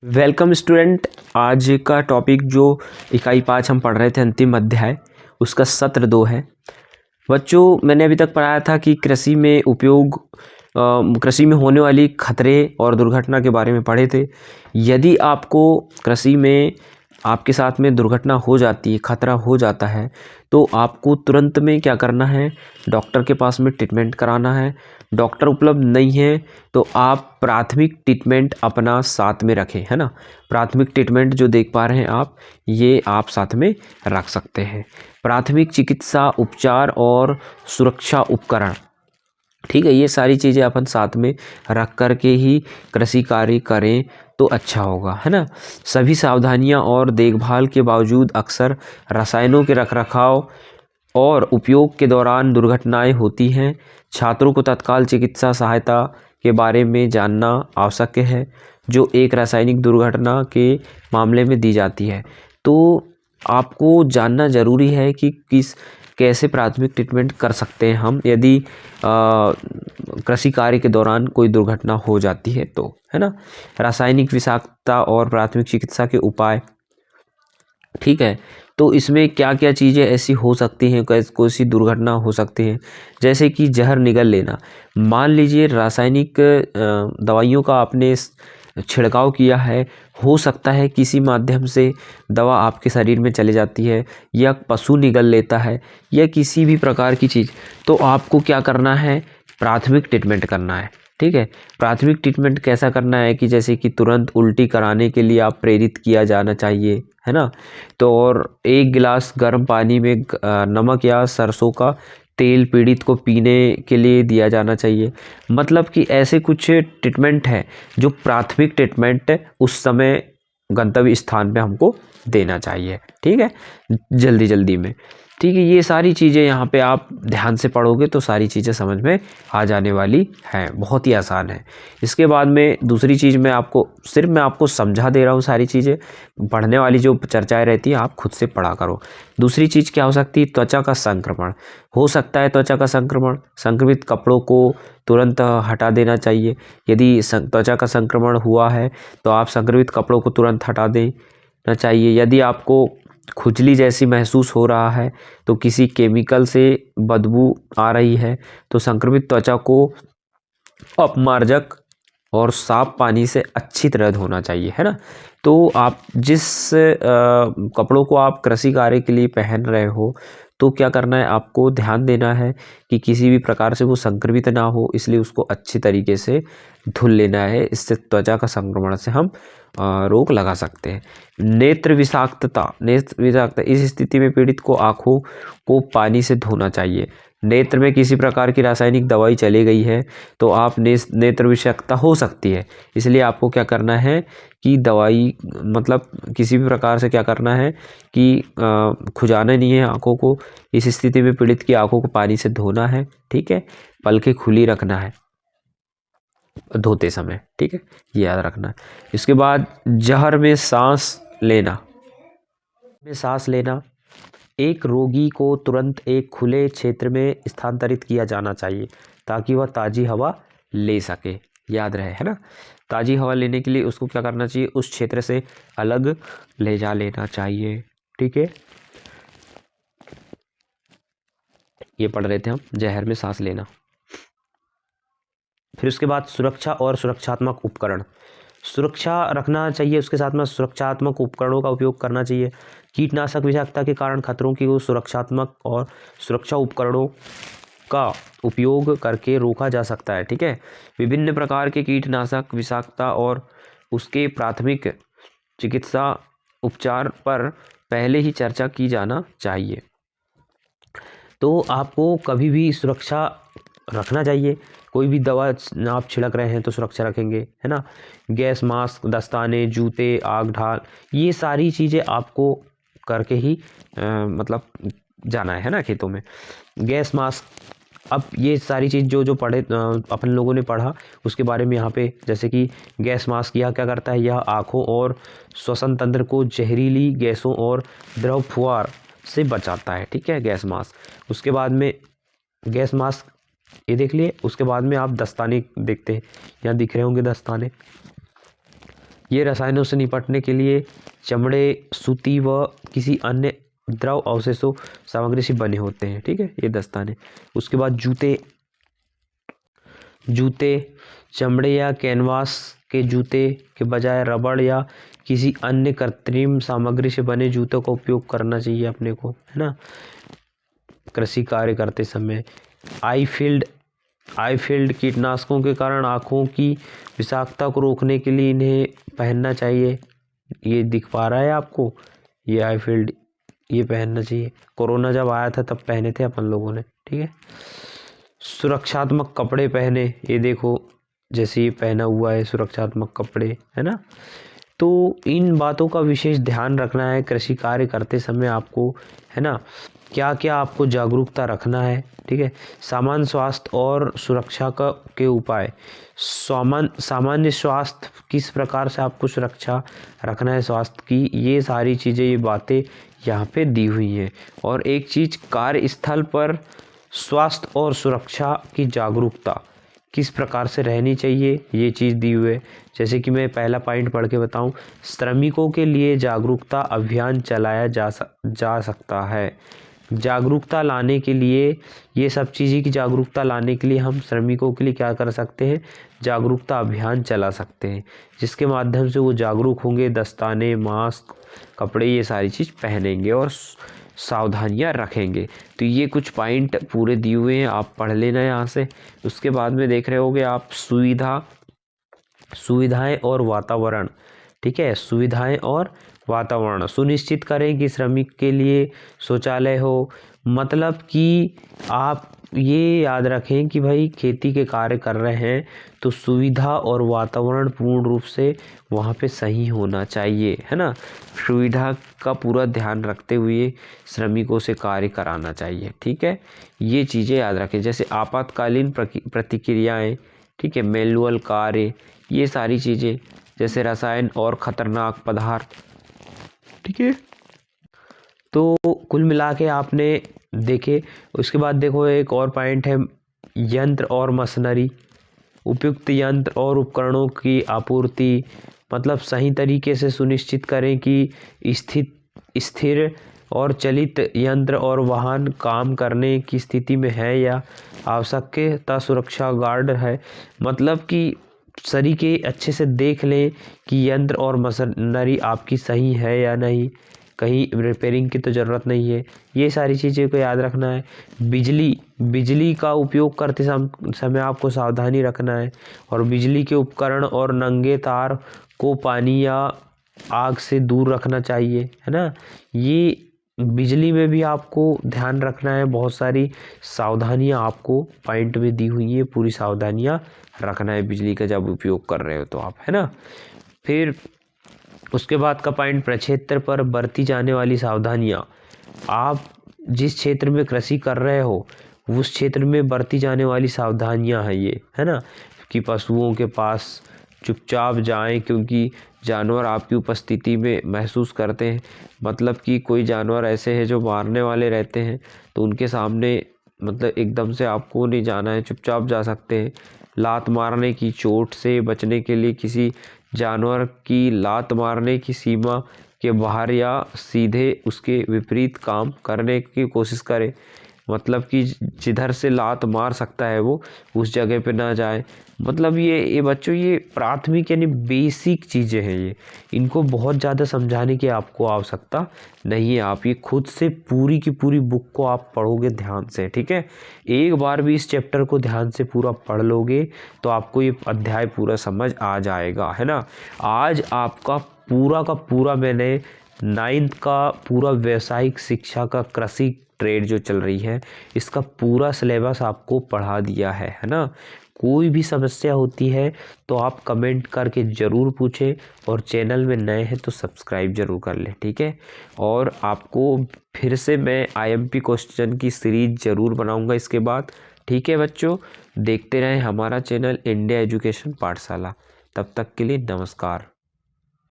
Welcome student. आज का topic जो इकाई 5 हम पढ़ रहे थे अंतिम अध्याय, उसका सत्र 2 है। बच्चों, मैंने अभी तक पढ़ाया था कि कृषि में होने वाली खतरे और दुर्घटना के बारे में पढ़े थे। यदि आपको कृषि में आपके साथ में दुर्घटना हो जाती है, खतरा हो जाता है, तो आपको तुरंत में क्या करना है, डॉक्टर के पास में ट्रीटमेंट कराना है। डॉक्टर उपलब्ध नहीं है तो आप प्राथमिक ट्रीटमेंट अपना साथ में रखें, है ना। प्राथमिक ट्रीटमेंट जो देख पा रहे हैं आप, ये आप साथ में रख सकते हैं। प्राथमिक चिकित्सा उपचार और सुरक्षा उपकरण, ठीक है, ये सारी चीज़ें अपन साथ में रख कर के ही कृषि कार्य करें तो अच्छा होगा, है ना। सभी सावधानियां और देखभाल के बावजूद अक्सर रसायनों के रखरखाव और उपयोग के दौरान दुर्घटनाएं होती हैं। छात्रों को तत्काल चिकित्सा सहायता के बारे में जानना आवश्यक है, जो एक रासायनिक दुर्घटना के मामले में दी जाती है। तो आपको जानना ज़रूरी है कि कैसे प्राथमिक ट्रीटमेंट कर सकते हैं हम, यदि कृषि कार्य के दौरान कोई दुर्घटना हो जाती है तो, है ना। रासायनिक विषाक्तता और प्राथमिक चिकित्सा के उपाय, ठीक है। तो इसमें क्या क्या चीज़ें ऐसी हो सकती हैं, कौन सी दुर्घटना हो सकती है, जैसे कि जहर निगल लेना। मान लीजिए रासायनिक दवाइयों का आपने छिड़काव किया है, हो सकता है किसी माध्यम से दवा आपके शरीर में चले जाती है, या पशु निगल लेता है, या किसी भी प्रकार की चीज़, तो आपको क्या करना है, प्राथमिक ट्रीटमेंट करना है, ठीक है। प्राथमिक ट्रीटमेंट कैसा करना है कि जैसे कि तुरंत उल्टी कराने के लिए आप प्रेरित किया जाना चाहिए, है ना। तो और 1 गिलास गर्म पानी में नमक या सरसों का तेल पीड़ित को पीने के लिए दिया जाना चाहिए। मतलब कि ऐसे कुछ ट्रीटमेंट है जो प्राथमिक ट्रीटमेंट उस समय गंतव्य स्थान पे हमको देना चाहिए, ठीक है, जल्दी जल्दी में। ठीक है, ये सारी चीज़ें यहाँ पे आप ध्यान से पढ़ोगे तो सारी चीज़ें समझ में आ जाने वाली हैं, बहुत ही आसान है। इसके बाद में दूसरी चीज़ मैं आपको समझा दे रहा हूँ, सारी चीज़ें पढ़ने वाली जो चर्चाएं रहती है आप खुद से पढ़ा करो। दूसरी चीज़ क्या हो सकती है, त्वचा का संक्रमण हो सकता है। त्वचा का संक्रमण, संक्रमित कपड़ों को तुरंत हटा देना चाहिए। यदि त्वचा का संक्रमण हुआ है तो आप संक्रमित कपड़ों को तुरंत हटा देना चाहिए। यदि आपको खुजली जैसी महसूस हो रहा है तो किसी केमिकल से बदबू आ रही है तो संक्रमित त्वचा को अपमार्जक और साफ पानी से अच्छी तरह धोना चाहिए, है ना। तो आप जिस कपड़ों को आप कृषि कार्य के लिए पहन रहे हो, तो क्या करना है, आपको ध्यान देना है कि किसी भी प्रकार से वो संक्रमित ना हो, इसलिए उसको अच्छी तरीके से धुल लेना है। इससे त्वचा का संक्रमण से हम रोक लगा सकते हैं। नेत्र विषाक्तता, इस स्थिति में पीड़ित को आँखों को पानी से धोना चाहिए। नेत्र में किसी प्रकार की रासायनिक दवाई चली गई है तो आप नेत्र विषाक्तता हो सकती है, इसलिए आपको क्या करना है कि दवाई मतलब किसी भी प्रकार से क्या करना है कि खुजाना नहीं है आँखों को। इस स्थिति में पीड़ित की आँखों को पानी से धोना है, ठीक है। पलकें खुली रखना है धोते समय, ठीक है, ये याद रखना है। इसके बाद जहर में सांस लेना, एक रोगी को तुरंत एक खुले क्षेत्र में स्थानांतरित किया जाना चाहिए ताकि वह ताज़ी हवा ले सके, याद रहे, है ना। ताज़ी हवा लेने के लिए उसको क्या करना चाहिए, उस क्षेत्र से अलग ले जा लेना चाहिए, ठीक है। ये पढ़ रहे थे हम, जहर में सांस लेना। फिर उसके बाद सुरक्षा और सुरक्षात्मक उपकरण, सुरक्षा रखना चाहिए, उसके साथ में सुरक्षात्मक उपकरणों का उपयोग करना चाहिए। कीटनाशक विषाक्तता के कारण खतरों की सुरक्षात्मक और सुरक्षा उपकरणों का उपयोग करके रोका जा सकता है, ठीक है। विभिन्न प्रकार के कीटनाशक विषाक्तता और उसके प्राथमिक चिकित्सा उपचार पर पहले ही चर्चा की जाना चाहिए। तो आपको कभी भी सुरक्षा रखना चाहिए। कोई भी दवा आप छिड़क रहे हैं तो सुरक्षा रखेंगे, है ना। गैस मास्क, दस्ताने, जूते, आग ढाल, ये सारी चीज़ें आपको करके ही मतलब जाना है ना खेतों में। गैस मास्क, अब ये सारी चीज़ जो पढ़े अपन लोगों ने पढ़ा उसके बारे में यहाँ पे, जैसे कि गैस मास्क यह क्या करता है, यह आँखों और श्वसन तंत्र को जहरीली गैसों और द्रव फुहार से बचाता है, ठीक है, गैस मास्क। उसके बाद में गैस मास्क ये देख लिए। उसके बाद में आप दस्ताने देखते हैं, यहाँ दिख रहे होंगे दस्ताने, ये रसायनों से निपटने के लिए चमड़े, सूती व किसी अन्य द्रव अवशेषों सामग्री से बने होते हैं। ठीक है, ये दस्ताने। उसके बाद जूते चमड़े या कैनवास के जूते के बजाय रबड़ या किसी अन्य कृत्रिम सामग्री से बने जूतों का उपयोग करना चाहिए अपने को, है ना, कृषि कार्य करते समय। आई फील्ड कीटनाशकों के कारण आँखों की विषाक्तता को रोकने के लिए इन्हें पहनना चाहिए। ये दिख पा रहा है आपको, ये आई फील्ड, ये पहनना चाहिए। कोरोना जब आया था तब पहने थे अपन लोगों ने। ठीक है, सुरक्षात्मक कपड़े पहने, ये देखो जैसे ये पहना हुआ है सुरक्षात्मक कपड़े, है ना। तो इन बातों का विशेष ध्यान रखना है कृषि कार्य करते समय आपको, है ना। क्या क्या आपको जागरूकता रखना है। ठीक है, सामान्य स्वास्थ्य और सुरक्षा के उपाय। सामान्य स्वास्थ्य, किस प्रकार से आपको सुरक्षा रखना है स्वास्थ्य की, ये सारी चीज़ें, ये बातें यहाँ पे दी हुई हैं। और एक चीज़, कार्यस्थल पर स्वास्थ्य और सुरक्षा की जागरूकता किस प्रकार से रहनी चाहिए, ये चीज़ दी हुई है। जैसे कि मैं पहला पॉइंट पढ़ के बताऊं, श्रमिकों के लिए जागरूकता अभियान चलाया जा सकता है। जागरूकता लाने के लिए, ये सब चीज़ें की जागरूकता लाने के लिए हम श्रमिकों के लिए क्या कर सकते हैं, जागरूकता अभियान चला सकते हैं, जिसके माध्यम से वो जागरूक होंगे, दस्ताने, मास्क, कपड़े, ये सारी चीज़ पहनेंगे और सावधानियां रखेंगे। तो ये कुछ पॉइंट पूरे दिए हुए हैं, आप पढ़ लेना यहाँ से। उसके बाद में देख रहे होगे आप सुविधाएं और वातावरण। ठीक है, सुविधाएं और वातावरण सुनिश्चित करें कि श्रमिक के लिए शौचालय हो। मतलब कि आप ये याद रखें कि भाई खेती के कार्य कर रहे हैं तो सुविधा और वातावरण पूर्ण रूप से वहाँ पे सही होना चाहिए, है ना। सुविधा का पूरा ध्यान रखते हुए श्रमिकों से कार्य कराना चाहिए। ठीक है, ये चीज़ें याद रखें। जैसे आपातकालीन प्रतिक्रियाएँ, ठीक है, मैनुअल कार्य, ये सारी चीज़ें, जैसे रसायन और ख़तरनाक पदार्थ। ठीक है, तो कुल मिला के आपने देखे। उसके बाद देखो एक और पॉइंट है, यंत्र और मशीनरी। उपयुक्त यंत्र और उपकरणों की आपूर्ति, मतलब सही तरीके से सुनिश्चित करें कि स्थिर और चलित यंत्र और वाहन काम करने की स्थिति में है या आवश्यकता सुरक्षा गार्ड है। मतलब कि तरीके अच्छे से देख लें कि यंत्र और मशीनरी आपकी सही है या नहीं, कहीं रिपेयरिंग की तो ज़रूरत नहीं है। ये सारी चीज़ें को याद रखना है। बिजली का उपयोग करते समय आपको सावधानी रखना है, और बिजली के उपकरण और नंगे तार को पानी या आग से दूर रखना चाहिए, है ना। ये बिजली में भी आपको ध्यान रखना है, बहुत सारी सावधानियां आपको पॉइंट में दी हुई है, पूरी सावधानियां रखना है बिजली का जब उपयोग कर रहे हो तो आप, है ना। फिर उसके बाद का पॉइंट, प्रक्षेत्र पर बरती जाने वाली सावधानियां। आप जिस क्षेत्र में कृषि कर रहे हो उस क्षेत्र में बरती जाने वाली सावधानियां हैं ये, है ना, कि पशुओं के पास चुपचाप जाएं, क्योंकि जानवर आपकी उपस्थिति में महसूस करते हैं। मतलब कि कोई जानवर ऐसे हैं जो मारने वाले रहते हैं, तो उनके सामने मतलब एकदम से आपको नहीं जाना है, चुपचाप जा सकते हैं। लात मारने की चोट से बचने के लिए किसी जानवर की लात मारने की सीमा के बाहर या सीधे उसके विपरीत काम करने की कोशिश करें। मतलब कि जिधर से लात मार सकता है वो उस जगह पे ना जाए। मतलब ये बच्चों, ये प्राथमिक यानी बेसिक चीज़ें हैं, ये इनको बहुत ज़्यादा समझाने की आपको आवश्यकता नहीं है। आप ये खुद से पूरी की पूरी बुक को आप पढ़ोगे ध्यान से, ठीक है। एक बार भी इस चैप्टर को ध्यान से पूरा पढ़ लोगे तो आपको ये अध्याय पूरा समझ आ जाएगा, है ना। आज आपका पूरा का पूरा मैंने 9th का पूरा व्यावसायिक शिक्षा का कृषि ट्रेड जो चल रही है इसका पूरा सिलेबस आपको पढ़ा दिया है ना। कोई भी समस्या होती है तो आप कमेंट करके ज़रूर पूछें, और चैनल में नए हैं तो सब्सक्राइब ज़रूर कर लें, ठीक है। और आपको फिर से मैं IMP क्वेश्चन की सीरीज ज़रूर बनाऊंगा इसके बाद, ठीक है बच्चों। देखते रहें हमारा चैनल इंडिया एजुकेशन पाठशाला। तब तक के लिए नमस्कार।